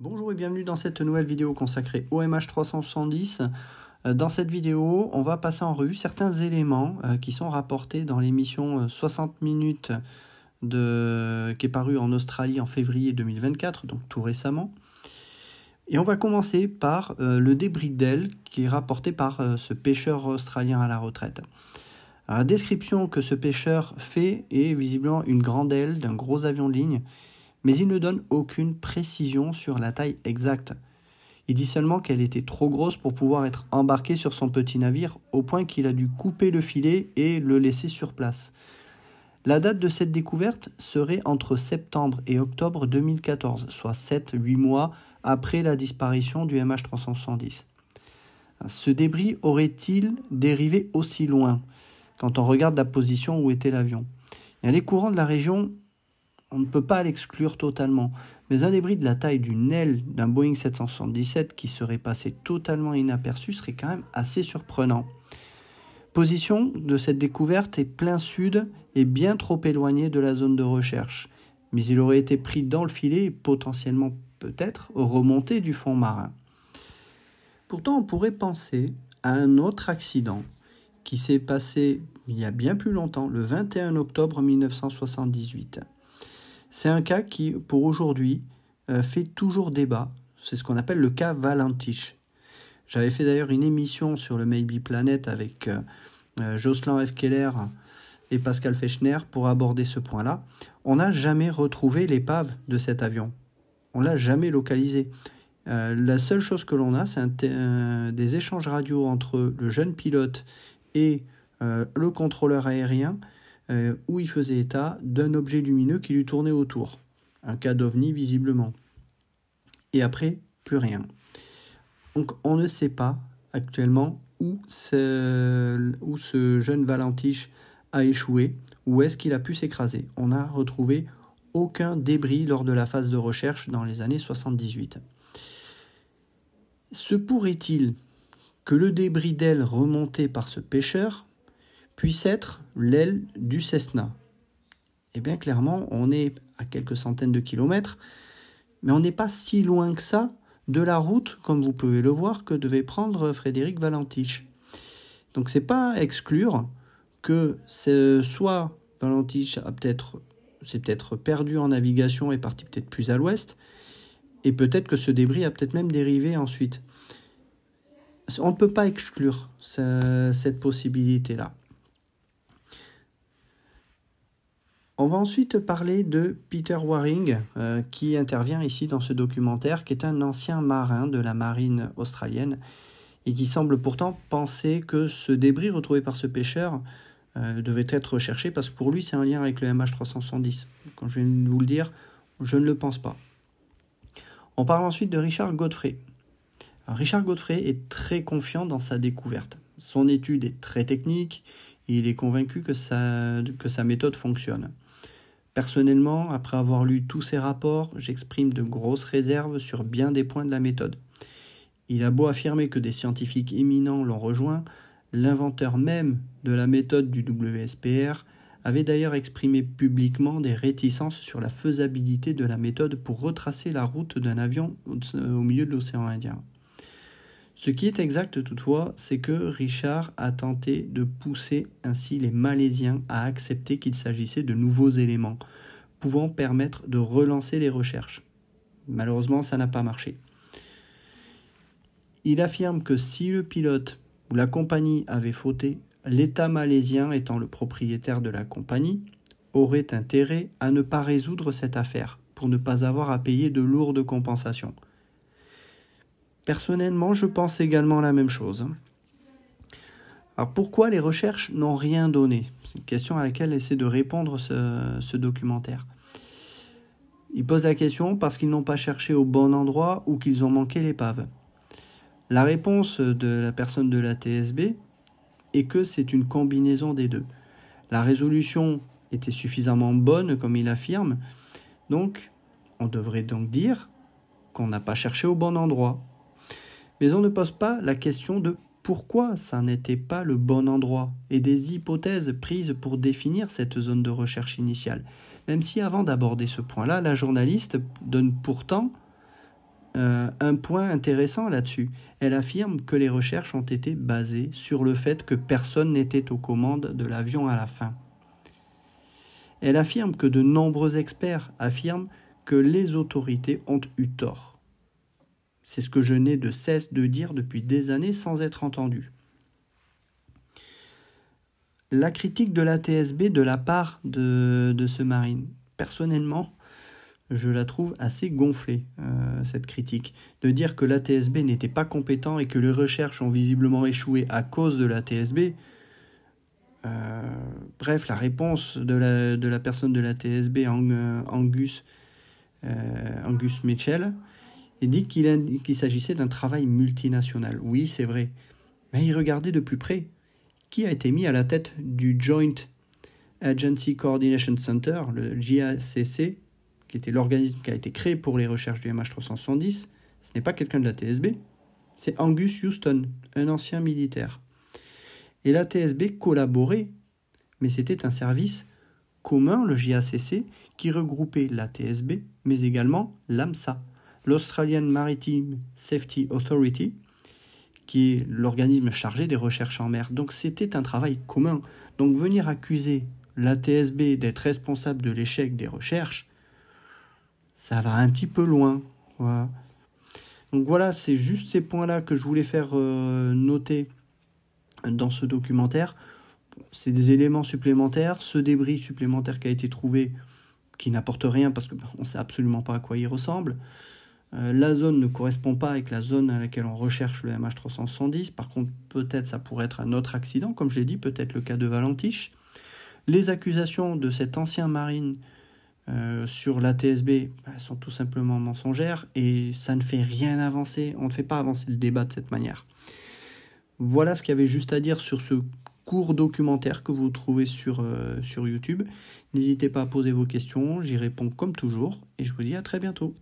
Bonjour et bienvenue dans cette nouvelle vidéo consacrée au MH370. Dans cette vidéo, on va passer en revue certains éléments qui sont rapportés dans l'émission 60 minutes qui est parue en Australie en février 2024, donc tout récemment. Et on va commencer par le débris d'aile qui est rapporté par ce pêcheur australien à la retraite. Alors, la description que ce pêcheur fait est visiblement une grande aile d'un gros avion de ligne, mais il ne donne aucune précision sur la taille exacte. Il dit seulement qu'elle était trop grosse pour pouvoir être embarquée sur son petit navire, au point qu'il a dû couper le filet et le laisser sur place. La date de cette découverte serait entre septembre et octobre 2014, soit 7-8 mois après la disparition du MH370. Ce débris aurait-il dérivé aussi loin, quand on regarde la position où était l'avion? Les courants de la région, on ne peut pas l'exclure totalement, mais un débris de la taille d'une aile d'un Boeing 777 qui serait passé totalement inaperçu serait quand même assez surprenant. Position de cette découverte est plein sud et bien trop éloignée de la zone de recherche, mais il aurait été pris dans le filet et potentiellement peut-être remonté du fond marin. Pourtant, on pourrait penser à un autre accident qui s'est passé il y a bien plus longtemps, le 21 octobre 1978. C'est un cas qui, pour aujourd'hui, fait toujours débat. C'est ce qu'on appelle le cas Valentich. J'avais fait d'ailleurs une émission sur le Maybe Planet avec Jocelyn F. Keller et Pascal Fechner pour aborder ce point-là. On n'a jamais retrouvé l'épave de cet avion. On ne l'a jamais localisé. La seule chose que l'on a, c'est des échanges radio entre le jeune pilote et le contrôleur aérien, où il faisait état d'un objet lumineux qui lui tournait autour. Un cas d'ovni visiblement. Et après, plus rien. Donc on ne sait pas actuellement où ce jeune Valentich a échoué, où est-ce qu'il a pu s'écraser. On n'a retrouvé aucun débris lors de la phase de recherche dans les années 78. Se pourrait-il que le débris d'aile remonté par ce pêcheur puisse être l'aile du Cessna? Eh bien, clairement, on est à quelques centaines de kilomètres, mais on n'est pas si loin que ça de la route, comme vous pouvez le voir, que devait prendre Frédéric Valentich. Donc, c'est pas à exclure que soit Valentich s'est peut-être perdu en navigation et parti peut-être plus à l'ouest, et peut-être que ce débris a peut-être même dérivé ensuite. On ne peut pas exclure cette possibilité-là. On va ensuite parler de Peter Waring, qui intervient ici dans ce documentaire, qui est un ancien marin de la marine australienne et qui semble pourtant penser que ce débris retrouvé par ce pêcheur devait être recherché parce que pour lui c'est un lien avec le MH370. Quand je viens de vous le dire, je ne le pense pas. On parle ensuite de Richard Godfrey. Alors, Richard Godfrey est très confiant dans sa découverte. Son étude est très technique et il est convaincu que sa méthode fonctionne. Personnellement, après avoir lu tous ces rapports, j'exprime de grosses réserves sur bien des points de la méthode. Il a beau affirmer que des scientifiques éminents l'ont rejoint, l'inventeur même de la méthode du WSPR avait d'ailleurs exprimé publiquement des réticences sur la faisabilité de la méthode pour retracer la route d'un avion au milieu de l'océan Indien. Ce qui est exact toutefois, c'est que Richard a tenté de pousser ainsi les Malaisiens à accepter qu'il s'agissait de nouveaux éléments, pouvant permettre de relancer les recherches. Malheureusement, ça n'a pas marché. Il affirme que si le pilote ou la compagnie avait fauté, l'État malaisien, étant le propriétaire de la compagnie, aurait intérêt à ne pas résoudre cette affaire, pour ne pas avoir à payer de lourdes compensations. Personnellement, je pense également la même chose. Alors pourquoi les recherches n'ont rien donné? C'est une question à laquelle essaie de répondre ce documentaire. Il pose la question parce qu'ils n'ont pas cherché au bon endroit ou qu'ils ont manqué l'épave. La réponse de la personne de la TSB est que c'est une combinaison des deux. La résolution était suffisamment bonne, comme il affirme, donc on devrait donc dire qu'on n'a pas cherché au bon endroit. Mais on ne pose pas la question de pourquoi ça n'était pas le bon endroit et des hypothèses prises pour définir cette zone de recherche initiale. Même si avant d'aborder ce point-là, la journaliste donne pourtant un point intéressant là-dessus. Elle affirme que les recherches ont été basées sur le fait que personne n'était aux commandes de l'avion à la fin. Elle affirme que de nombreux experts affirment que les autorités ont eu tort. C'est ce que je n'ai de cesse de dire depuis des années sans être entendu. La critique de la TSB de la part de ce marine, personnellement, je la trouve assez gonflée, cette critique. De dire que l'ATSB n'était pas compétent et que les recherches ont visiblement échoué à cause de l'ATSB. Bref, la réponse de la personne de l'ATSB, Angus Mitchell, il dit qu'il s'agissait d'un travail multinational. Oui, c'est vrai. Mais il regardait de plus près. Qui a été mis à la tête du Joint Agency Coordination Center, le JACC, qui était l'organisme qui a été créé pour les recherches du MH370, ce n'est pas quelqu'un de la TSB, c'est Angus Houston, un ancien militaire. Et la TSB collaborait, mais c'était un service commun, le JACC, qui regroupait la TSB, mais également l'AMSA, l'Australian Maritime Safety Authority, qui est l'organisme chargé des recherches en mer. Donc c'était un travail commun. Donc venir accuser la TSB d'être responsable de l'échec des recherches, ça va un petit peu loin. Voilà. Donc voilà, c'est juste ces points-là que je voulais faire noter dans ce documentaire. C'est des éléments supplémentaires, ce débris supplémentaire qui a été trouvé, qui n'apporte rien parce qu'on ne sait absolument pas à quoi il ressemble. La zone ne correspond pas avec la zone à laquelle on recherche le MH370. Par contre, peut-être ça pourrait être un autre accident, comme je l'ai dit, peut-être le cas de Valentiche. Les accusations de cet ancien marine sur la TSB sont tout simplement mensongères et ça ne fait rien avancer. On ne fait pas avancer le débat de cette manière. Voilà ce qu'il y avait juste à dire sur ce court documentaire que vous trouvez sur YouTube. N'hésitez pas à poser vos questions, j'y réponds comme toujours et je vous dis à très bientôt.